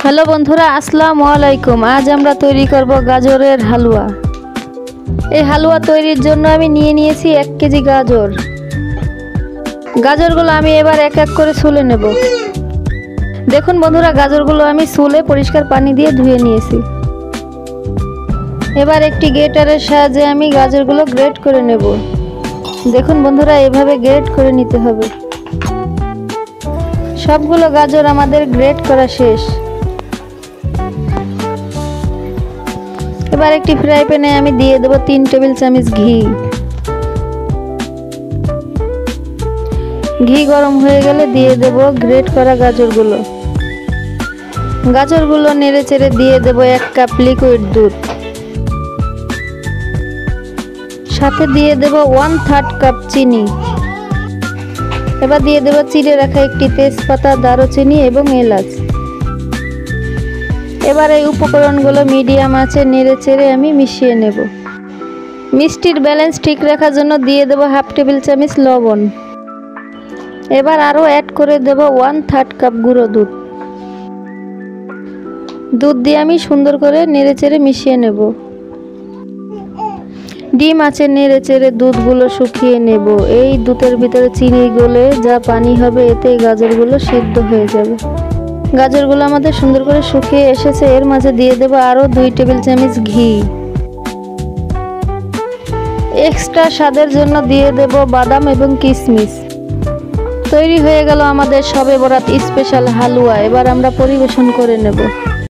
Hello বন্ধুরা, আসসালামু আলাইকুম। আজ আমরা তৈরি করব গাজরের হালুয়া। এই হালুয়া তৈরির জন্য আমি নিয়ে নিয়েছি 1 কেজি গাজর। গাজরগুলো আমি এবার এক এক করে ছুলে নেব। দেখুন বন্ধুরা, গাজরগুলো আমি ছুলে পরিষ্কার পানি দিয়ে ধুয়ে নিয়েছি। এবার একটি গ্রেটারের সাহায্যে আমি গাজরগুলো গ্রেট করে নেব। দেখুন বন্ধুরা, এভাবে গ্রেট করে নিতে হবে। সবগুলো গাজর আমাদের গ্রেট করা শেষ। এবার একটি ফ্রাই প্যানে আমি দিয়ে দেব 3 টেবিল চামচ ঘি। ঘি গরম হয়ে গেলে দিয়ে দেব গ্রেট করা গাজরগুলো। গাজরগুলো নেড়ে চেড়ে দিয়ে দেব 1 কাপ লিকুইড দুধ। সাথে দিয়ে দেব 1/3 কাপ চিনি। এবার দিয়ে দেব চিড়ে রাখা একটি তেজপাতা, দারুচিনি এবং এলাচ। এবার এই উপকরণগুলো মিডিয়াম আঁচে নেড়ে চেড়ে আমি মিশিয়ে নেব। মিষ্টির ব্যালেন্স ঠিক রাখার জন্য দিয়ে দেব 1/2 টেবিল চামচ লবণ। এবার আরও অ্যাড করে দেব 1/3 কাপ গুঁড়ো দুধ। দুধ দিয়ে আমি সুন্দর করে নেড়ে চেড়ে মিশিয়ে নেব। ডিম আঁচে নেড়ে চেড়ে দুধগুলো শুকিয়ে নেব। এই দুধের ভিতরে চিনি গলে যা পানি হবে, এতে গাজরগুলো সিদ্ধ হয়ে যাবে। গাজরগুলো আমাদের সুন্দর করে শুকিয়ে এসেছে। এর মাঝে দিয়ে দেব আরও 2 টেবিল চামচ ঘি। এক্সট্রা স্বাদের জন্য দিয়ে দেব বাদাম এবং কিশমিশ। তৈরি হয়ে গেল আমাদের শবে বরাত স্পেশাল হালুয়া। এবার আমরা পরিবেশন করে নেব।